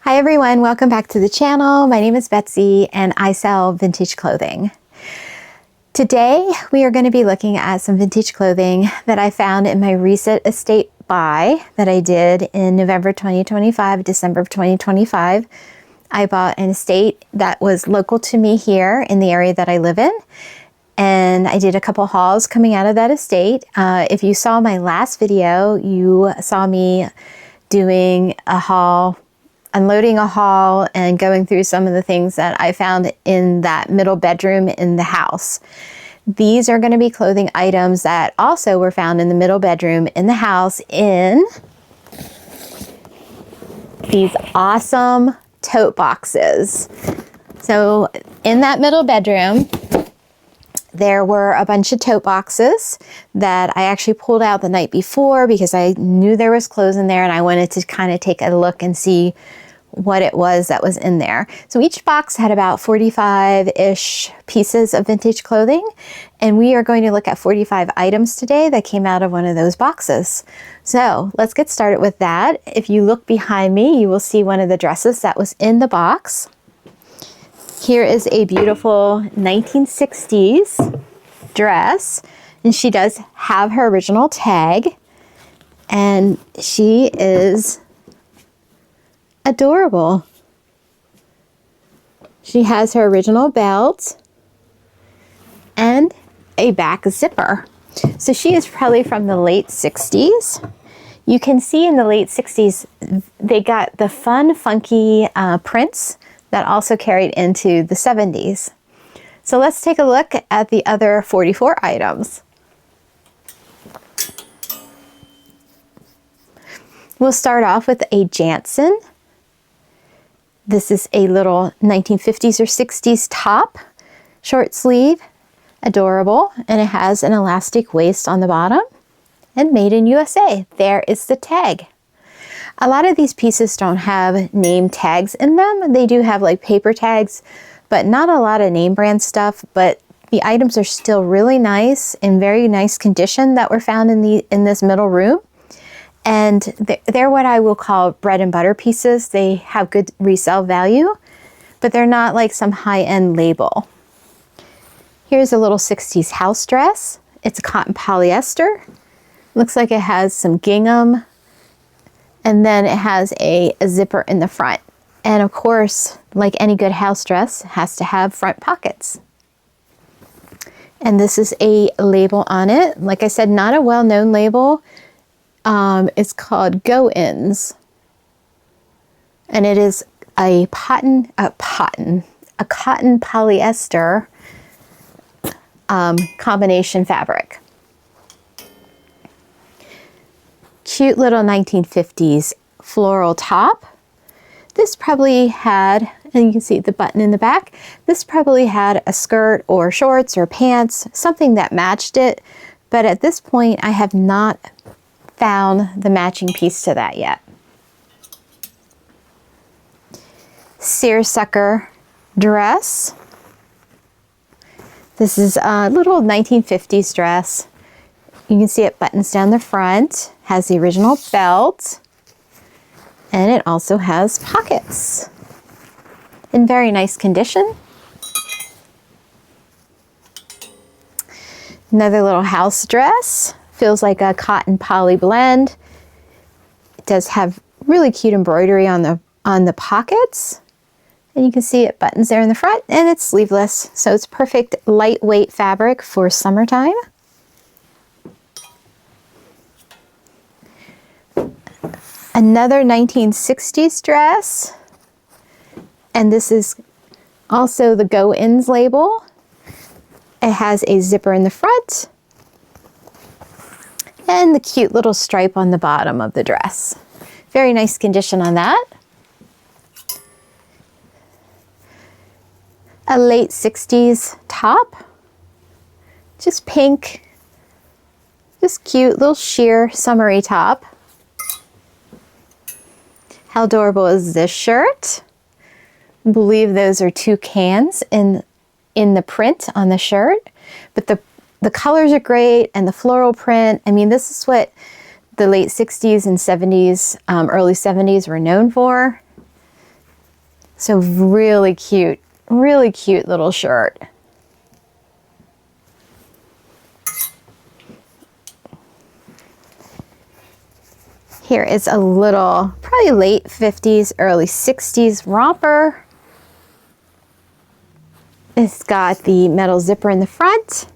Hi everyone, welcome back to the channel. My name is Betsy and I sell vintage clothing. Today we are going to be looking at some vintage clothing that I found in my recent estate buy that I did in November 2025, December of 2025. I bought an estate that was local to me here in the area that I live in. And I did a couple hauls coming out of that estate. If you saw my last video, you saw me doing a haul, unloading a haul and going through some of the things that I found in that middle bedroom in the house. These are going to be clothing items that also were found in the middle bedroom in the house in these awesome tote boxes. So in that middle bedroom, there were a bunch of tote boxes that I actually pulled out the night before because I knew there was clothes in there and I wanted to kind of take a look and see what it was that was in there. So each box had about 45-ish pieces of vintage clothing, and we are going to look at 45 items today that came out of one of those boxes. So let's get started with that. If you look behind me, you will see one of the dresses that was in the box. Here is a beautiful 1960s dress, and she does have her original tag, and she is adorable. She has her original belt and a back zipper. So she is probably from the late 60s. You can see in the late 60s, they got the fun, funky prints that also carried into the 70s. So let's take a look at the other 44 items. We'll start off with a Jansen. This is a little 1950s or 60s top, short sleeve, adorable, and it has an elastic waist on the bottom, and made in USA. There is the tag. A lot of these pieces don't have name tags in them. They do have like paper tags, but not a lot of name brand stuff, but the items are still really nice, in very nice condition that were found in this middle room. And they're what I will call bread and butter pieces. They have good resale value, but they're not like some high-end label. Here's a little 60s house dress. It's a cotton polyester. Looks like it has some gingham, and then it has a zipper in the front. And of course, like any good house dress, it has to have front pockets. And this is a label on it. Like I said, not a well-known label. It's called Go-Ins. And it is a cotton polyester combination fabric. Cute little 1950s floral top. This probably had, and you can see the button in the back, this probably had a skirt or shorts or pants, something that matched it. But at this point, I have not found the matching piece to that yet. Seersucker dress. This is a little 1950s dress. You can see it buttons down the front, has the original belt, and it also has pockets in very nice condition. Another little house dress. Feels like a cotton poly blend. It does have really cute embroidery on the pockets. And you can see it buttons there in the front, and it's sleeveless. So it's perfect lightweight fabric for summertime. Another 1960s dress. And this is also the Go-Ins label. It has a zipper in the front and the cute little stripe on the bottom of the dress. Very nice condition on that. A late 60s top, just pink, just cute little sheer summery top. How adorable is this shirt? I believe those are toucans in the print on the shirt, but the colors are great, and the floral print. I mean, this is what the late 60s and 70s, early 70s were known for. So really cute little shirt. Here is a little, probably late 50s, early 60s romper. It's got the metal zipper in the front.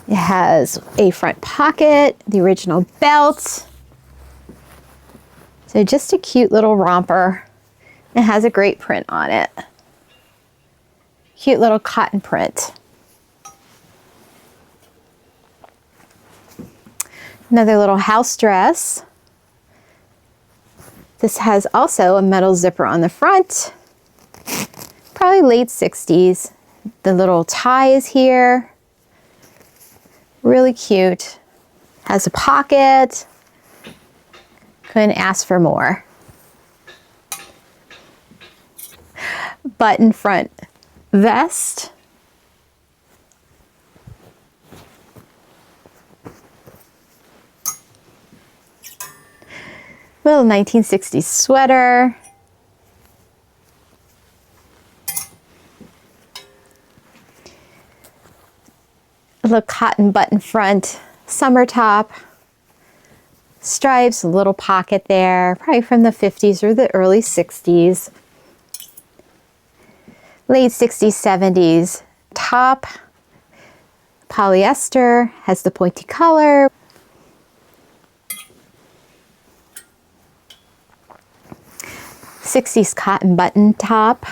It has a front pocket, the original belt. So just a cute little romper. It has a great print on it. Cute little cotton print. Another little house dress. This has also a metal zipper on the front. Probably late 60s. The little tie is here. Really cute. Has a pocket. Couldn't ask for more. Button front vest. Little 1960s sweater. A little cotton button front summer top. Stripes, a little pocket there, probably from the 50s or the early 60s. Late 60s, 70s top. Polyester, has the pointy collar. '60s cotton button top.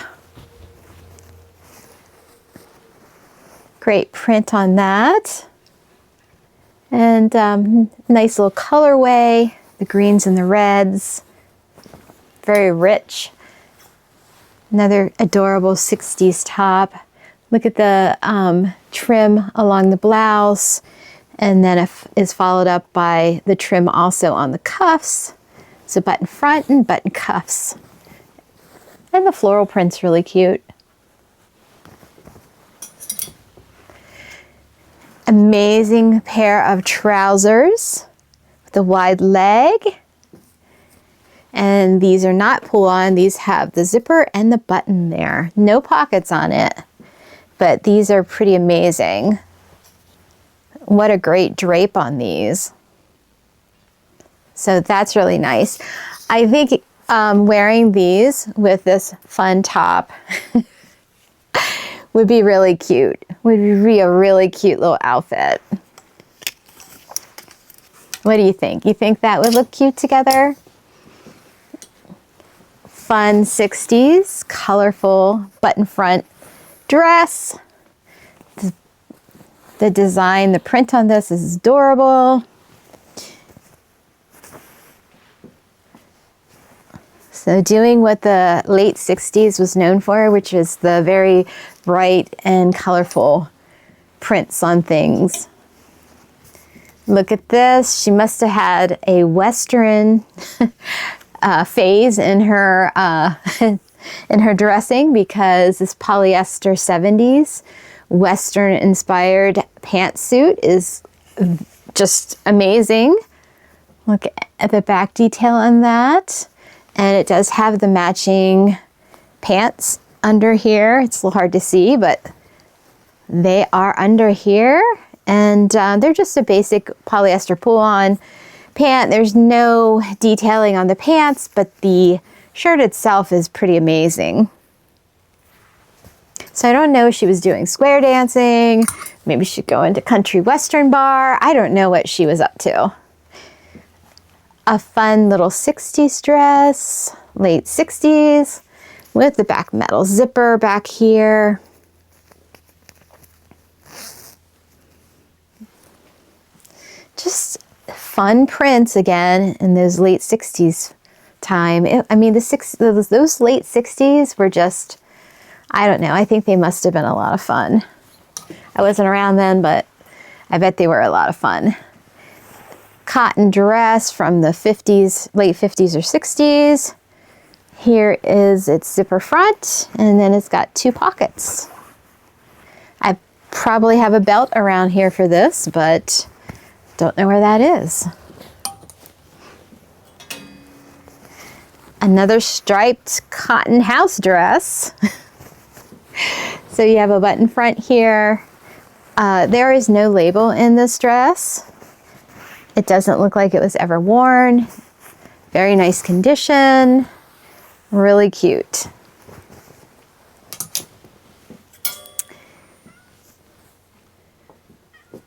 Great print on that. And nice little colorway, the greens and the reds. Very rich. Another adorable 60s top. Look at the trim along the blouse. And then it is followed up by the trim also on the cuffs. So button front and button cuffs. And the floral print's really cute. Amazing pair of trousers with a wide leg. And these are not pull-on. These have the zipper and the button there. No pockets on it, but these are pretty amazing. What a great drape on these. So that's really nice. I think wearing these with this fun top would be really cute. Would be a really cute little outfit. What do you think? You think that would look cute together? Fun 60s, colorful button front dress. The design, the print on this is adorable. So doing what the late 60s was known for, which is the very bright and colorful prints on things. Look at this. She must have had a Western phase in her in her dressing, because this polyester 70s Western inspired pantsuit is just amazing. Look at the back detail on that. And it does have the matching pants under here. It's a little hard to see, but they are under here. And they're just a basic polyester pull-on pant. There's no detailing on the pants, but the shirt itself is pretty amazing. So I don't know if she was doing square dancing. Maybe she'd go into country western bar. I don't know what she was up to. A fun little 60s dress, late 60s, with the back metal zipper back here. Just fun prints again in those late 60s time. I mean, those late 60s were just, I don't know, I think they must have been a lot of fun. I wasn't around then, but I bet they were a lot of fun. Cotton dress from the 50s, late 50s or 60s. Here is its zipper front, and then it's got two pockets. I probably have a belt around here for this, but don't know where that is. Another striped cotton house dress. So you have a button front here. There is no label in this dress. It doesn't look like it was ever worn. Very nice condition. Really cute.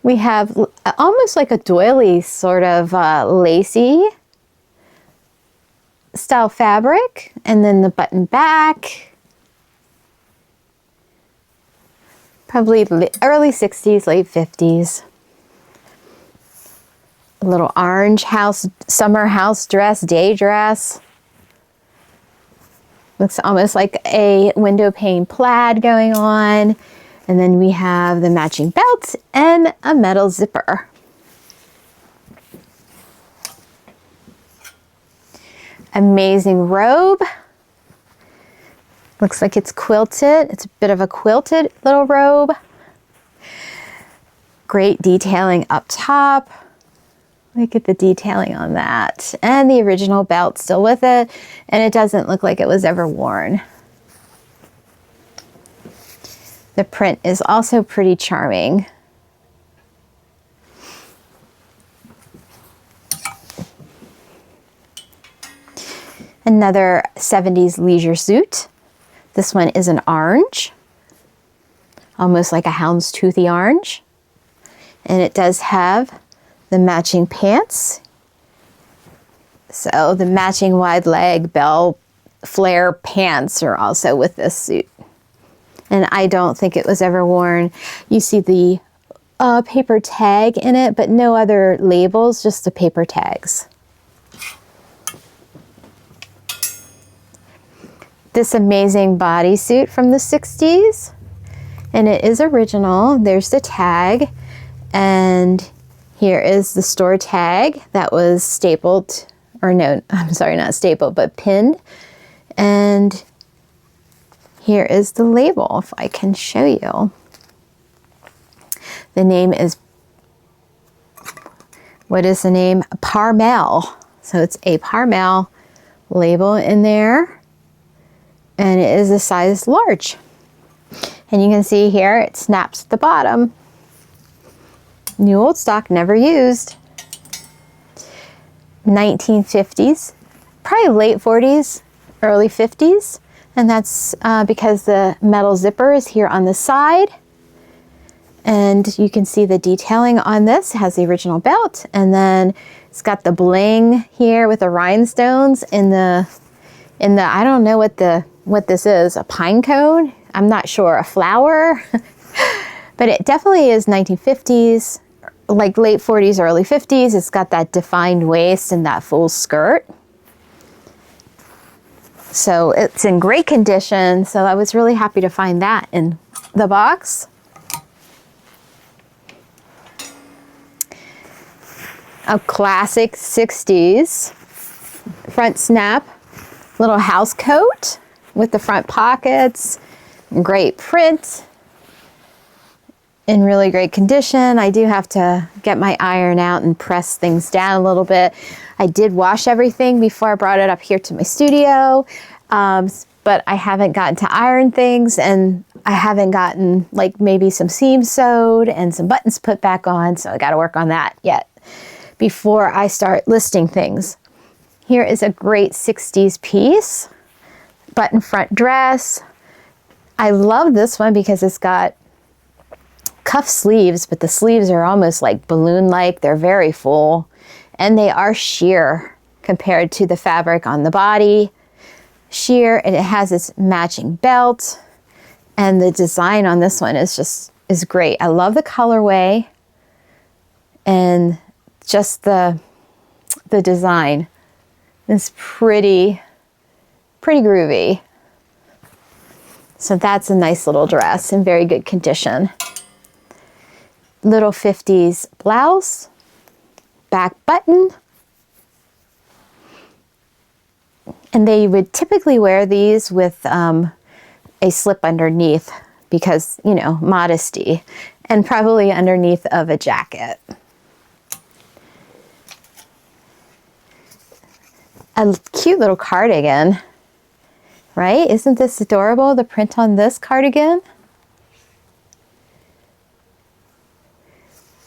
We have almost like a doily sort of lacy style fabric, and then the button back. Probably early 60s, late 50s. A little orange summer house dress, day dress. Looks almost like a window pane plaid going on. And then we have the matching belt and a metal zipper. Amazing robe. Looks like it's quilted. It's a bit of a quilted little robe. Great detailing up top. Look at the detailing on that. And the original belt still with it. And it doesn't look like it was ever worn. The print is also pretty charming. Another 70s leisure suit. This one is an orange, almost like a houndstoothy orange. And it does have the matching pants. So the matching wide leg bell flare pants are also with this suit. And I don't think it was ever worn. You see the paper tag in it, but no other labels, just the paper tags. This amazing bodysuit from the 60s, and it is original. There's the tag, and here is the store tag that was stapled, or no, I'm sorry, not stapled, but pinned. And here is the label, if I can show you. The name is, what is the name? Parmel. So it's a Parmel label in there. And it is a size large. And you can see here, it snaps at the bottom. New old stock, never used. 1950s, probably late 40s, early 50s. And that's because the metal zipper is here on the side. And you can see the detailing on this. It has the original belt. And then it's got the bling here with the rhinestones in the I don't know what this is, a pine cone? I'm not sure, a flower? But it definitely is 1950s, like late 40s, early 50s. It's got that defined waist and that full skirt. So it's in great condition. So I was really happy to find that in the box. A classic 60s front snap little house coat with the front pockets. Great print. In really great condition. I do have to get my iron out and press things down a little bit. I did wash everything before I brought it up here to my studio, but I haven't gotten to iron things, and I haven't gotten like maybe some seams sewed and some buttons put back on, so I got to work on that yet before I start listing things. Here is a great 60s piece, button front dress. I love this one because it's got cuff sleeves, but the sleeves are almost like balloon-like. They're very full, and they are sheer compared to the fabric on the body. Sheer, and it has its matching belt, and the design on this one is great. I love the colorway and just the design is pretty groovy. So that's a nice little dress in very good condition. Little 50s blouse, back button. And they would typically wear these with a slip underneath because, you know, modesty, and probably underneath of a jacket. a cute little cardigan, right? Isn't this adorable, the print on this cardigan?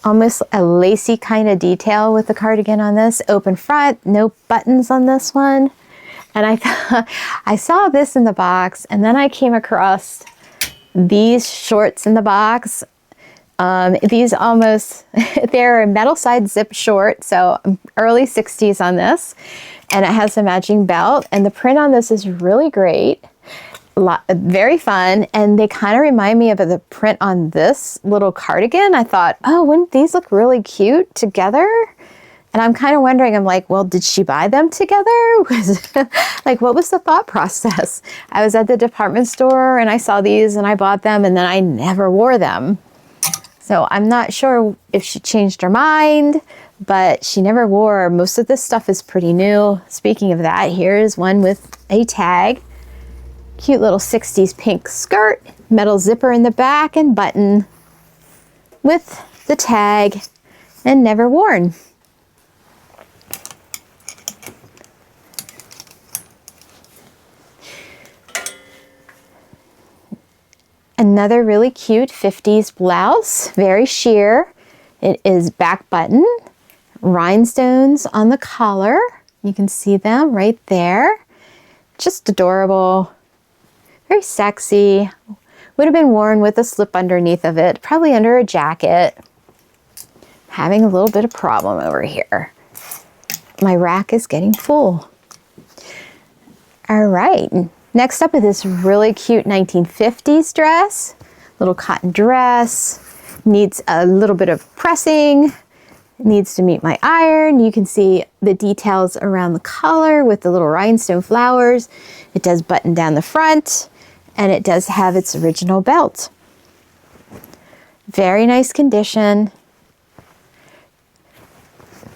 Almost a lacy kind of detail with the cardigan on this. Open front, no buttons on this one. And I saw this in the box, and then I came across these shorts in the box. These almost, they're a metal side zip short, so early 60s on this. And it has a matching belt, and the print on this is really great. Very fun, and they kind of remind me of the print on this little cardigan. I thought, oh, wouldn't these look really cute together? And I'm kind of wondering, I'm like, well, did she buy them together? Like, what was the thought process? I was at the department store and I saw these and I bought them, and then I never wore them. So I'm not sure if she changed her mind, but she never wore. Most of this stuff is pretty new. Speaking of that, here's one with a tag. Cute little 60s pink skirt, metal zipper in the back, and button with the tag, and never worn. Another really cute 50s blouse, very sheer. It is back button, rhinestones on the collar. You can see them right there. Just adorable. Very sexy. Would have been worn with a slip underneath of it, probably under a jacket. Having a little bit of problem over here. My rack is getting full. All right, next up is this really cute 1950s dress. Little cotton dress. Needs a little bit of pressing. Needs to meet my iron. You can see the details around the collar with the little rhinestone flowers. It does button down the front. And it does have its original belt. Very nice condition.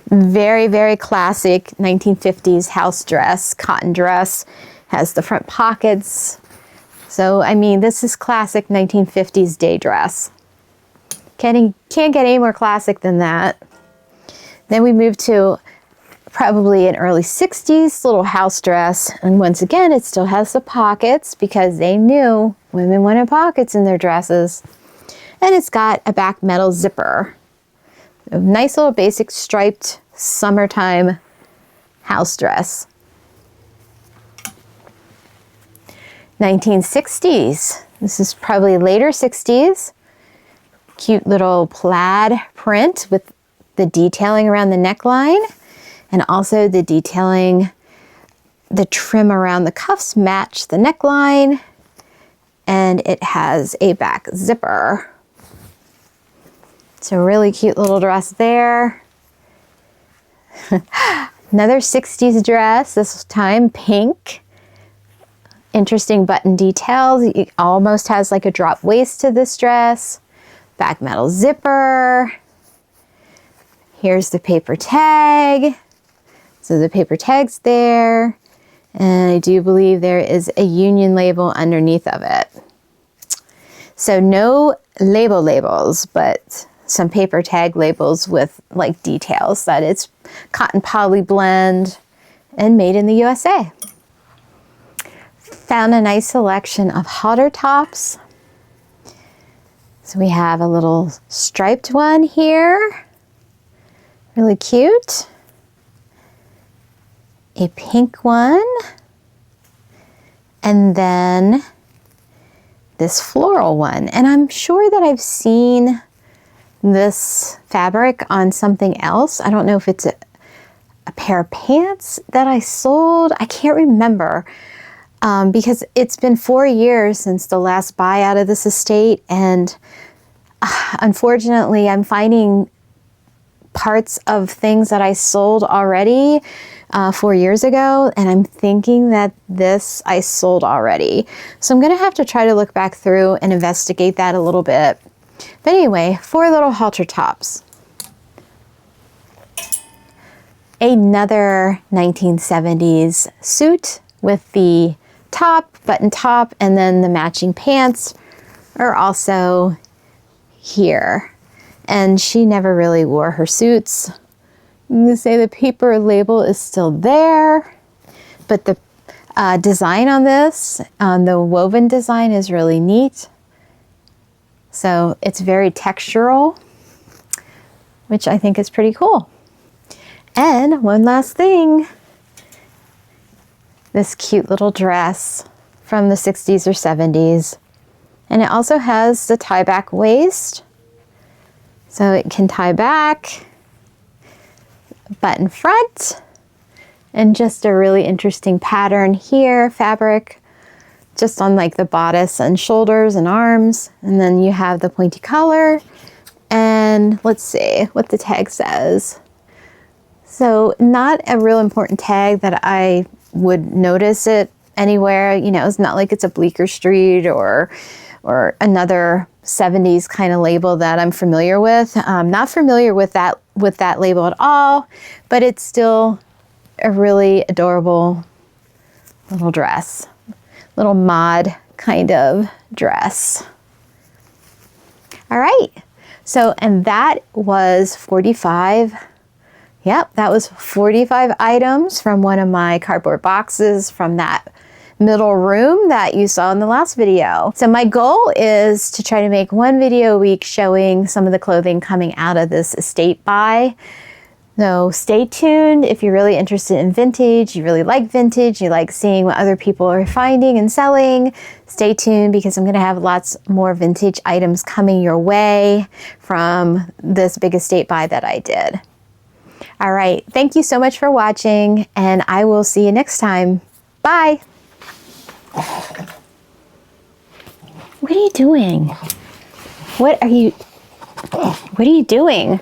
Very, very classic 1950s house dress, cotton dress. Has the front pockets. So, I mean, this is classic 1950s day dress. Can't get any more classic than that. Then we move to probably an early 60s little house dress. And once again, it still has the pockets because they knew women wanted pockets in their dresses. And it's got a back metal zipper. A nice little basic striped summertime house dress. 1960s. This is probably later 60s. Cute little plaid print with the detailing around the neckline. And also the detailing, the trim around the cuffs match the neckline. And it has a back zipper. So really cute little dress there. Another 60s dress, this time pink. Interesting button details. It almost has like a drop waist to this dress. Back metal zipper. Here's the paper tag. So the paper tag's there, and I do believe there is a union label underneath of it. So no labels, but some paper tag labels with like details that it's cotton poly blend and made in the USA. Found a nice selection of halter tops. So we have a little striped one here, really cute. A pink one, and then this floral one. And I'm sure that I've seen this fabric on something else. I don't know if it's a pair of pants that I sold. I can't remember because it's been 4 years since the last buy out of this estate, and unfortunately I'm finding parts of things that I sold already 4 years ago, and I'm thinking that this I sold already. So I'm gonna have to try to look back through and investigate that a little bit. But anyway, 4 little halter tops. Another 1970s suit with the top, button top, and then the matching pants are also here. And she never really wore her suits. You can say the paper label is still there. but the design on this, the woven design is really neat. So it's very textural, which I think is pretty cool. And one last thing, this cute little dress from the 60s or 70s. And it also has the tie back waist. So it can tie back, button front, and just a really interesting pattern here, fabric, just on like the bodice and shoulders and arms. And then you have the pointy collar. And let's see what the tag says. So not a real important tag that I would notice it anywhere. You know, it's not like it's a Bleecker Street or another 70s kind of label that I'm familiar with. I'm not familiar with that label at all, but it's still a really adorable little dress, little mod kind of dress. All right, so, and that was 45. Yep, that was 45 items from one of my cardboard boxes from that middle room that you saw in the last video. So my goal is to try to make one video a week showing some of the clothing coming out of this estate buy. So stay tuned if you're really interested in vintage, you really like vintage, you like seeing what other people are finding and selling. Stay tuned because I'm gonna have lots more vintage items coming your way from this big estate buy that I did. All right, thank you so much for watching, and I will see you next time. Bye. What are you doing? What are you doing?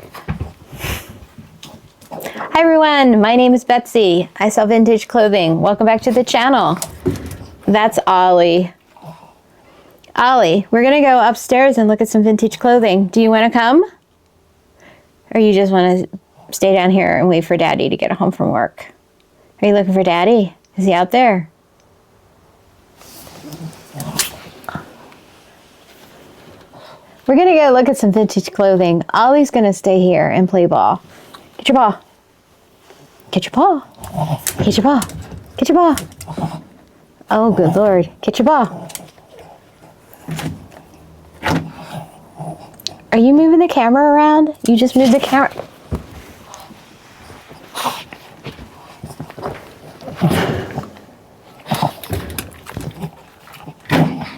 Hi everyone, my name is Betsy. I sell vintage clothing. Welcome back to the channel. That's Ollie. Ollie, we're gonna go upstairs and look at some vintage clothing. Do you wanna come? Or you just wanna stay down here and wait for Daddy to get home from work? Are you looking for Daddy? Is he out there? We're gonna go look at some vintage clothing. Ollie's gonna stay here and play ball. Get your ball. Get your ball. Get your ball. Get your ball. Oh, good Lord. Get your ball. Are you moving the camera around? You just moved the camera.